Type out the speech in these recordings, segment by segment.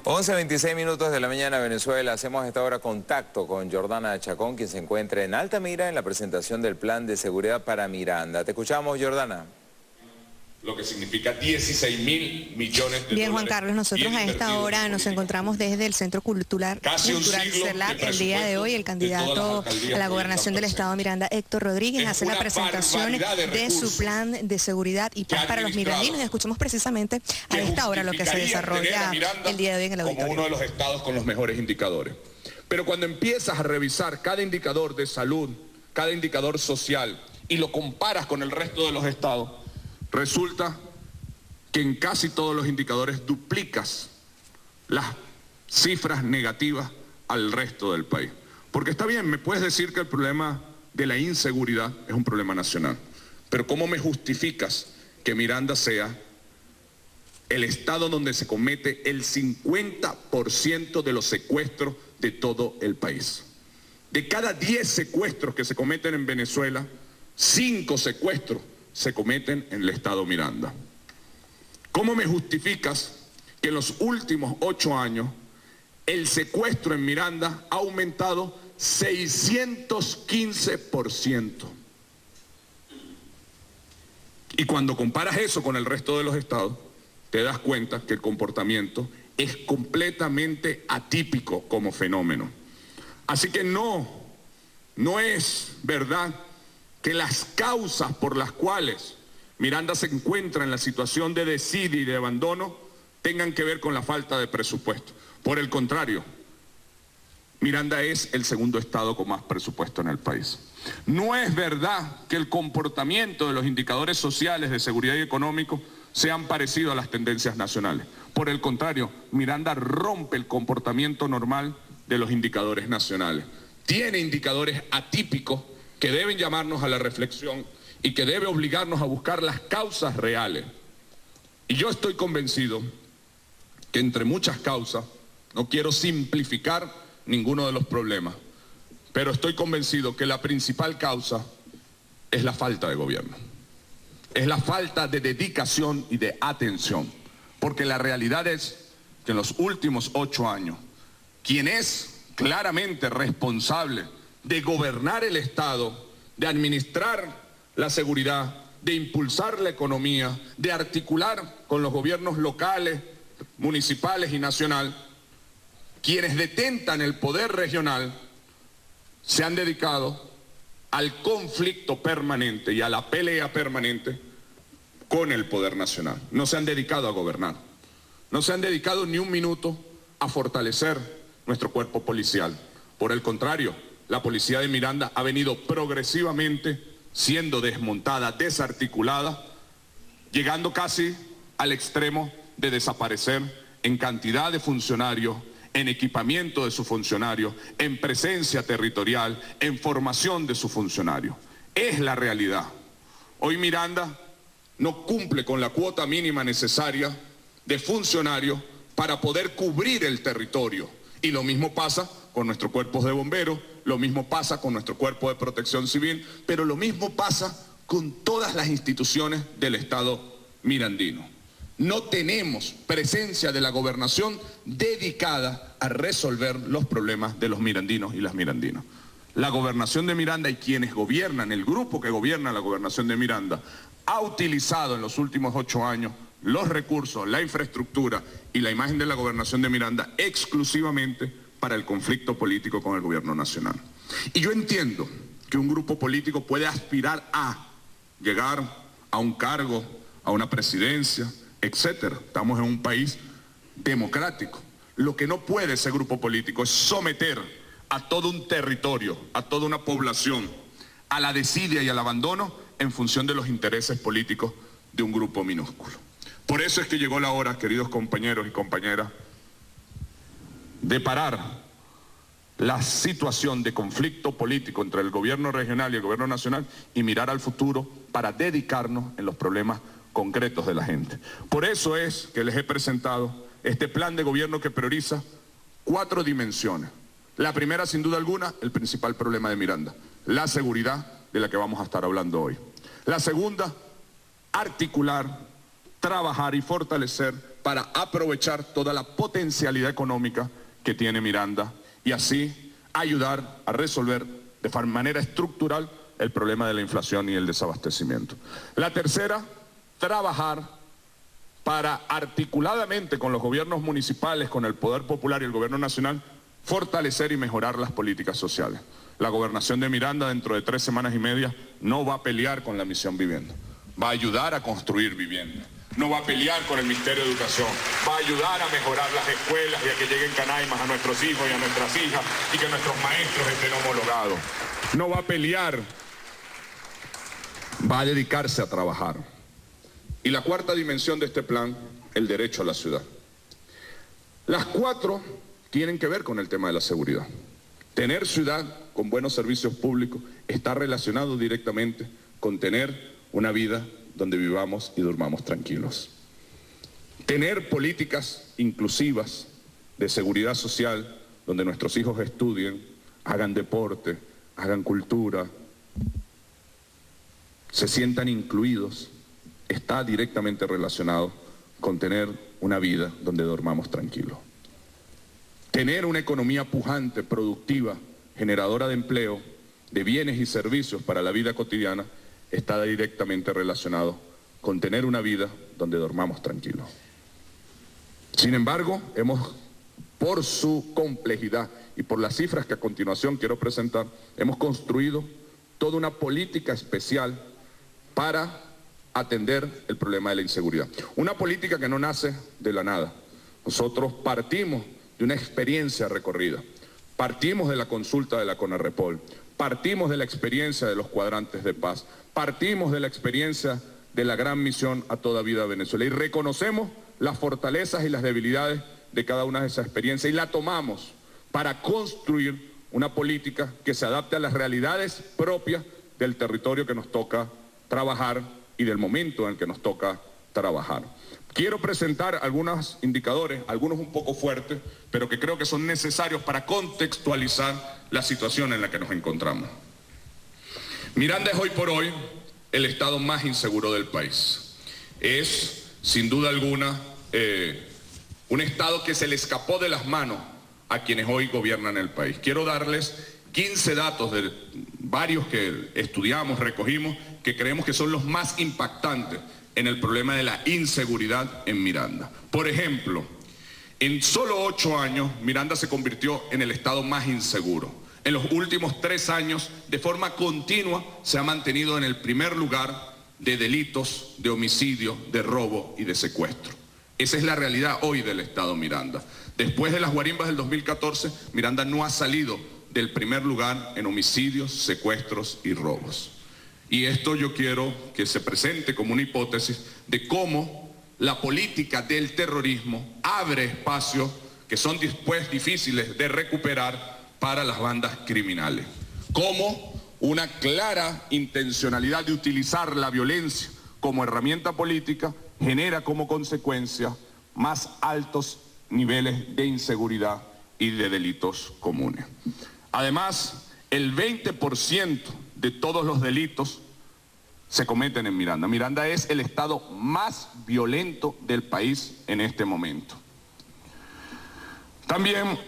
11:26 minutos de la mañana, Venezuela. Hacemos a esta hora contacto con Jordana Chacón, quien se encuentra en Altamira en la presentación del plan de seguridad para Miranda. Te escuchamos, Jordana. Lo que significa 16.000 millones de Bien, dólares. Juan Carlos, nosotros a esta hora nos encontramos desde el Centro Cultural CELAC. El día de hoy, el candidato a la gobernación del estado Miranda, Héctor Rodríguez, hace la presentación de su plan de seguridad y paz para los mirandinos. Y escuchamos precisamente a esta hora lo que se desarrolla el día de hoy en el auditorio. Como uno de los estados con los mejores indicadores. Pero cuando empiezas a revisar cada indicador de salud, cada indicador social, y lo comparas con el resto de los estados, resulta que en casi todos los indicadores duplicas las cifras negativas al resto del país. Porque está bien, me puedes decir que el problema de la inseguridad es un problema nacional, pero ¿cómo me justificas que Miranda sea el estado donde se comete el 50% de los secuestros de todo el país? De cada 10 secuestros que se cometen en Venezuela, 5 secuestros se cometen en el estado Miranda. ¿Cómo me justificas que en los últimos 8 años el secuestro en Miranda ha aumentado 615%? Y cuando comparas eso con el resto de los estados, te das cuenta que el comportamiento es completamente atípico como fenómeno. Así que no es verdad que las causas por las cuales Miranda se encuentra en la situación de desidia y de abandono tengan que ver con la falta de presupuesto. Por el contrario, Miranda es el segundo estado con más presupuesto en el país. No es verdad que el comportamiento de los indicadores sociales de seguridad y económico sean parecidos a las tendencias nacionales. Por el contrario, Miranda rompe el comportamiento normal de los indicadores nacionales. Tiene indicadores atípicos que deben llamarnos a la reflexión y que debe obligarnos a buscar las causas reales. Y yo estoy convencido que entre muchas causas, no quiero simplificar ninguno de los problemas, pero estoy convencido que la principal causa es la falta de gobierno. Es la falta de dedicación y de atención, porque la realidad es que en los últimos 8 años, quien es claramente responsable de gobernar el Estado, de administrar la seguridad, de impulsar la economía, de articular con los gobiernos locales, municipales y nacional, quienes detentan el poder regional, se han dedicado al conflicto permanente y a la pelea permanente con el poder nacional. No se han dedicado a gobernar, no se han dedicado ni un minuto a fortalecer nuestro cuerpo policial. Por el contrario, la policía de Miranda ha venido progresivamente siendo desmontada, desarticulada, llegando casi al extremo de desaparecer en cantidad de funcionarios, en equipamiento de sus funcionarios, en presencia territorial, en formación de sus funcionarios. Es la realidad. Hoy Miranda no cumple con la cuota mínima necesaria de funcionarios para poder cubrir el territorio. Y lo mismo pasa con nuestros cuerpos de bomberos, lo mismo pasa con nuestro cuerpo de protección civil, pero lo mismo pasa con todas las instituciones del Estado mirandino. No tenemos presencia de la gobernación dedicada a resolver los problemas de los mirandinos y las mirandinas. La gobernación de Miranda y quienes gobiernan, el grupo que gobierna la gobernación de Miranda, ha utilizado en los últimos 8 años los recursos, la infraestructura y la imagen de la gobernación de Miranda exclusivamente para el conflicto político con el gobierno nacional. Y yo entiendo que un grupo político puede aspirar a llegar a un cargo, a una presidencia, etcétera. Estamos en un país democrático. Lo que no puede ese grupo político es someter a todo un territorio, a toda una población, a la desidia y al abandono en función de los intereses políticos de un grupo minúsculo. Por eso es que llegó la hora, queridos compañeros y compañeras, de parar la situación de conflicto político entre el gobierno regional y el gobierno nacional y mirar al futuro para dedicarnos en los problemas concretos de la gente. Por eso es que les he presentado este plan de gobierno que prioriza 4 dimensiones. La primera, sin duda alguna, el principal problema de Miranda, la seguridad, de la que vamos a estar hablando hoy. La segunda, articular, trabajar y fortalecer para aprovechar toda la potencialidad económica que tiene Miranda y así ayudar a resolver de manera estructural el problema de la inflación y el desabastecimiento. La tercera, trabajar para articuladamente con los gobiernos municipales, con el Poder Popular y el Gobierno Nacional, fortalecer y mejorar las políticas sociales. La gobernación de Miranda dentro de 3 semanas y media no va a pelear con la Misión Vivienda, va a ayudar a construir vivienda. No va a pelear con el Ministerio de Educación, va a ayudar a mejorar las escuelas y a que lleguen canaimas a nuestros hijos y a nuestras hijas y que nuestros maestros estén homologados. No va a pelear, va a dedicarse a trabajar. Y la cuarta dimensión de este plan, el derecho a la ciudad. Las 4 tienen que ver con el tema de la seguridad. Tener ciudad con buenos servicios públicos está relacionado directamente con tener una vida donde vivamos y durmamos tranquilos. Tener políticas inclusivas de seguridad social, donde nuestros hijos estudien, hagan deporte, hagan cultura, se sientan incluidos, está directamente relacionado con tener una vida donde dormamos tranquilos. Tener una economía pujante, productiva, generadora de empleo, de bienes y servicios para la vida cotidiana, está directamente relacionado con tener una vida donde dormamos tranquilos. Sin embargo, por su complejidad y por las cifras que a continuación quiero presentar, hemos construido toda una política especial para atender el problema de la inseguridad. Una política que no nace de la nada. Nosotros partimos de una experiencia recorrida, partimos de la consulta de la CONARREPOL, partimos de la experiencia de los cuadrantes de paz, partimos de la experiencia de la gran misión A Toda Vida Venezuela y reconocemos las fortalezas y las debilidades de cada una de esas experiencias y la tomamos para construir una política que se adapte a las realidades propias del territorio que nos toca trabajar y del momento en el que nos toca trabajar. Quiero presentar algunos indicadores, algunos un poco fuertes, pero que creo que son necesarios para contextualizar la situación en la que nos encontramos. Miranda es hoy por hoy el estado más inseguro del país. Es, sin duda alguna, un estado que se le escapó de las manos a quienes hoy gobiernan el país. Quiero darles 15 datos de varios que estudiamos, recogimos, que creemos que son los más impactantes en el problema de la inseguridad en Miranda. Por ejemplo, en solo 8 años, Miranda se convirtió en el estado más inseguro. En los últimos 3 años, de forma continua, se ha mantenido en el primer lugar de delitos, de homicidio, de robo y de secuestro. Esa es la realidad hoy del estado Miranda. Después de las guarimbas del 2014, Miranda no ha salido del primer lugar en homicidios, secuestros y robos. Y esto yo quiero que se presente como una hipótesis de cómo la política del terrorismo abre espacios que son después difíciles de recuperar para las bandas criminales. Cómo una clara intencionalidad de utilizar la violencia como herramienta política genera como consecuencia más altos niveles de inseguridad y de delitos comunes. Además, el 20% de todos los delitos se cometen en Miranda. Miranda es el estado más violento del país en este momento. También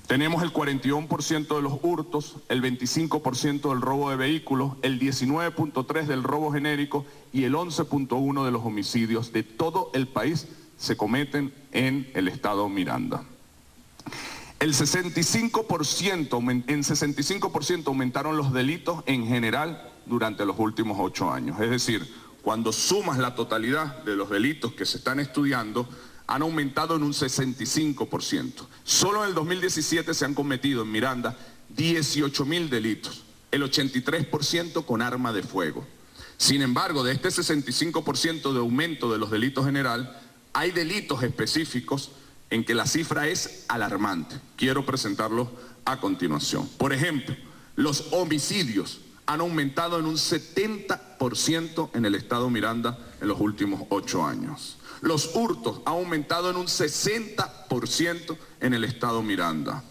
tenemos el 41% de los hurtos, el 25% del robo de vehículos, el 19.3% del robo genérico y el 11.1% de los homicidios de todo el país se cometen en el estado Miranda. En 65% aumentaron los delitos en general durante los últimos 8 años. Es decir, cuando sumas la totalidad de los delitos que se están estudiando, han aumentado en un 65%. Solo en el 2017 se han cometido en Miranda 18.000 delitos, el 83% con arma de fuego. Sin embargo, de este 65% de aumento de los delitos general, hay delitos específicos en que la cifra es alarmante. Quiero presentarlos a continuación. Por ejemplo, los homicidios han aumentado en un 70% en el estado Miranda en los últimos 8 años. Los hurtos han aumentado en un 60% en el estado Miranda.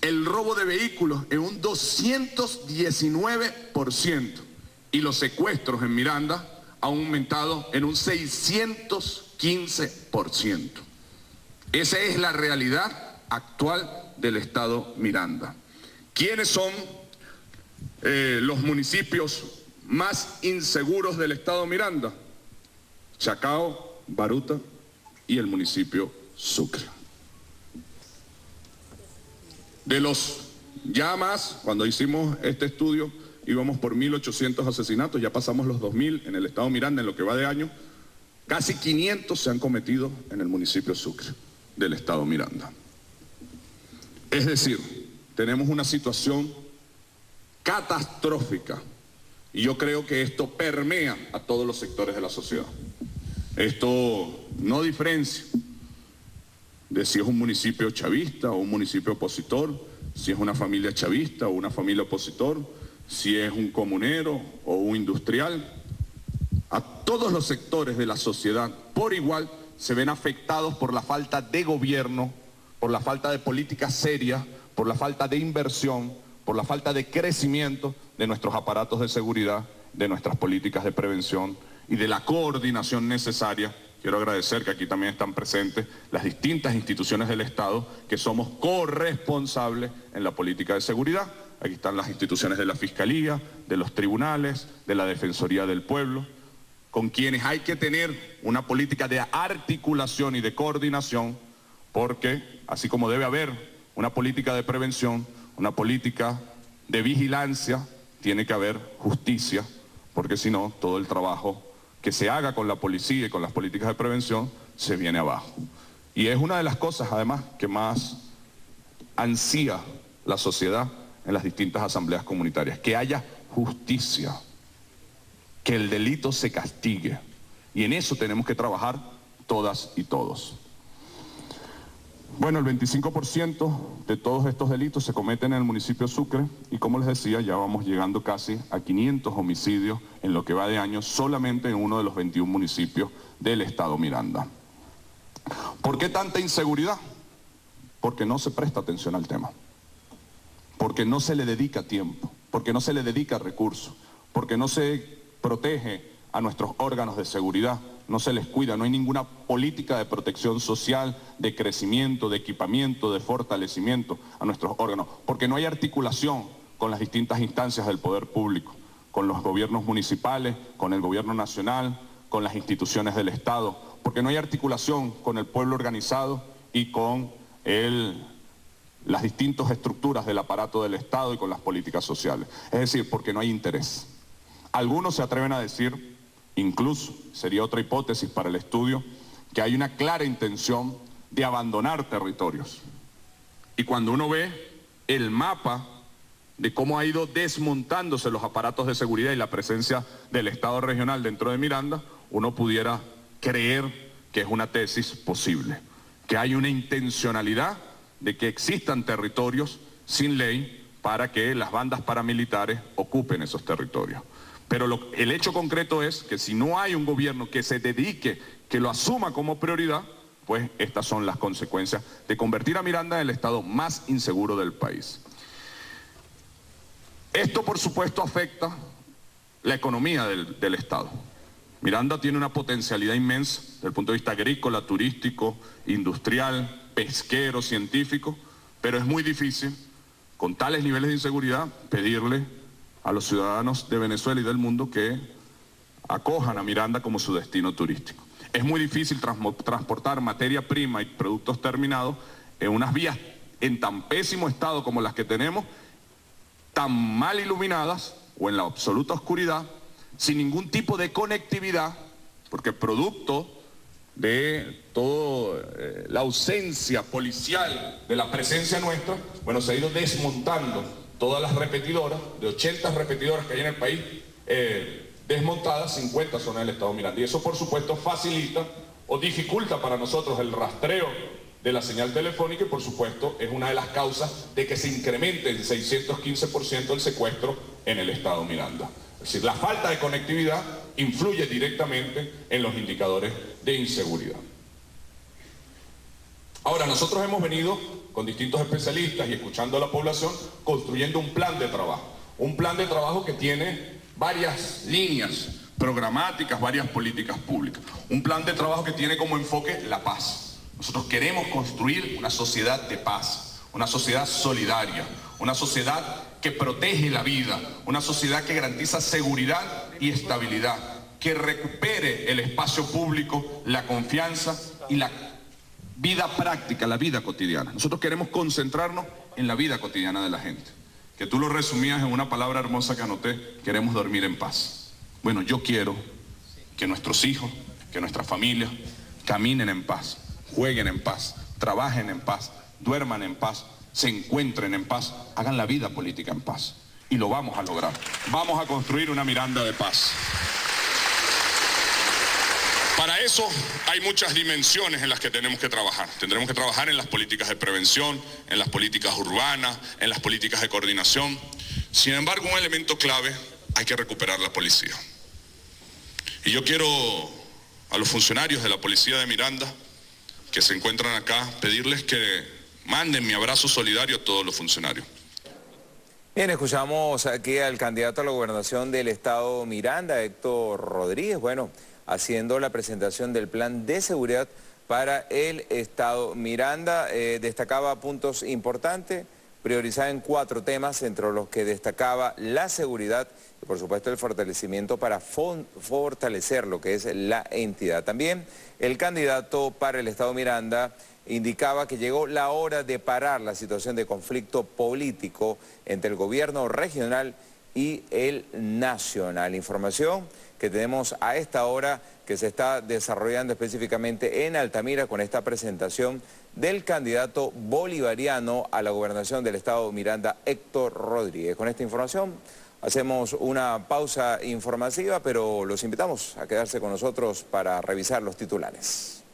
El robo de vehículos en un 219% y los secuestros en Miranda ha aumentado en un 615%. Esa es la realidad actual del estado Miranda. ¿Quiénes son los municipios más inseguros del estado Miranda? Chacao, Baruta y el municipio Sucre. De los ya más, cuando hicimos este estudio, íbamos por 1.800 asesinatos, ya pasamos los 2.000 en el estado Miranda en lo que va de año. Casi 500 se han cometido en el municipio Sucre del estado Miranda. Es decir, tenemos una situación catastrófica y yo creo que esto permea a todos los sectores de la sociedad. Esto no diferencia de si es un municipio chavista o un municipio opositor, si es una familia chavista o una familia opositor, si es un comunero o un industrial. A todos los sectores de la sociedad por igual se ven afectados por la falta de gobierno, por la falta de política seria, por la falta de inversión, por la falta de crecimiento de nuestros aparatos de seguridad, de nuestras políticas de prevención y de la coordinación necesaria. Quiero agradecer que aquí también están presentes las distintas instituciones del Estado que somos corresponsables en la política de seguridad. Aquí están las instituciones de la Fiscalía, de los tribunales, de la Defensoría del Pueblo, con quienes hay que tener una política de articulación y de coordinación, porque así como debe haber una política de prevención, una política de vigilancia, tiene que haber justicia, porque si no, todo el trabajo que se haga con la policía y con las políticas de prevención se viene abajo. Y es una de las cosas, además, que más ansía la sociedad en las distintas asambleas comunitarias, que haya justicia, que el delito se castigue. Y en eso tenemos que trabajar todas y todos. Bueno, el 25% de todos estos delitos se cometen en el municipio Sucre y, como les decía, ya vamos llegando casi a 500 homicidios en lo que va de año solamente en uno de los 21 municipios del estado Miranda. ¿Por qué tanta inseguridad? Porque no se presta atención al tema, porque no se le dedica tiempo, porque no se le dedica recursos, porque no se protege a nuestros órganos de seguridad, no se les cuida, no hay ninguna política de protección social, de crecimiento, de equipamiento, de fortalecimiento a nuestros órganos, porque no hay articulación con las distintas instancias del poder público, con los gobiernos municipales, con el gobierno nacional, con las instituciones del Estado, porque no hay articulación con el pueblo organizado y con las distintas estructuras del aparato del Estado y con las políticas sociales. Es decir, porque no hay interés. Algunos se atreven a decir, incluso, sería otra hipótesis para el estudio, que hay una clara intención de abandonar territorios. Y cuando uno ve el mapa de cómo ha ido desmontándose los aparatos de seguridad y la presencia del Estado regional dentro de Miranda, uno pudiera creer que es una tesis posible, que hay una intencionalidad de que existan territorios sin ley para que las bandas paramilitares ocupen esos territorios. Pero el hecho concreto es que si no hay un gobierno que se dedique, que lo asuma como prioridad, pues estas son las consecuencias de convertir a Miranda en el estado más inseguro del país. Esto, por supuesto, afecta la economía del estado. Miranda tiene una potencialidad inmensa desde el punto de vista agrícola, turístico, industrial, pesquero, científico, pero es muy difícil, con tales niveles de inseguridad, pedirle a los ciudadanos de Venezuela y del mundo que acojan a Miranda como su destino turístico. Es muy difícil transportar materia prima y productos terminados en unas vías en tan pésimo estado como las que tenemos, tan mal iluminadas o en la absoluta oscuridad, sin ningún tipo de conectividad, porque producto de toda la ausencia policial de la presencia nuestra, bueno, se ha ido desmontando todas las repetidoras, de 80 repetidoras que hay en el país, desmontadas, 50 son en el estado Miranda. Y eso, por supuesto, facilita o dificulta para nosotros el rastreo de la señal telefónica y, por supuesto, es una de las causas de que se incremente en 615% el secuestro en el estado Miranda. Es decir, la falta de conectividad influye directamente en los indicadores de inseguridad. Ahora, nosotros hemos venido con distintos especialistas y escuchando a la población, construyendo un plan de trabajo que tiene varias líneas, programáticas, varias políticas públicas. Un plan de trabajo que tiene como enfoque la paz. Nosotros queremos construir una sociedad de paz, una sociedad solidaria, una sociedad que protege la vida, una sociedad que garantiza seguridad y estabilidad, que recupere el espacio público, la confianza y la vida práctica, la vida cotidiana. Nosotros queremos concentrarnos en la vida cotidiana de la gente. Que tú lo resumías en una palabra hermosa que anoté: queremos dormir en paz. Bueno, yo quiero que nuestros hijos, que nuestras familias caminen en paz, jueguen en paz, trabajen en paz, duerman en paz, se encuentren en paz, hagan la vida política en paz. Y lo vamos a lograr. Vamos a construir una Miranda de paz. Para eso hay muchas dimensiones en las que tenemos que trabajar. Tendremos que trabajar en las políticas de prevención, en las políticas urbanas, en las políticas de coordinación. Sin embargo, un elemento clave: hay que recuperar la policía. Y yo quiero a los funcionarios de la policía de Miranda que se encuentran acá pedirles que manden mi abrazo solidario a todos los funcionarios. Bien, escuchamos aquí al candidato a la gobernación del estado Miranda, Héctor Rodríguez, haciendo la presentación del plan de seguridad para el estado Miranda. Destacaba puntos importantes, priorizaba en 4 temas, entre los que destacaba la seguridad y por supuesto el fortalecimiento para fortalecer lo que es la entidad. También el candidato para el estado Miranda indicaba que llegó la hora de parar la situación de conflicto político entre el gobierno regional y el nacional. Información que tenemos a esta hora que se está desarrollando específicamente en Altamira con esta presentación del candidato bolivariano a la gobernación del estado Miranda, Héctor Rodríguez. Con esta información hacemos una pausa informativa, pero los invitamos a quedarse con nosotros para revisar los titulares.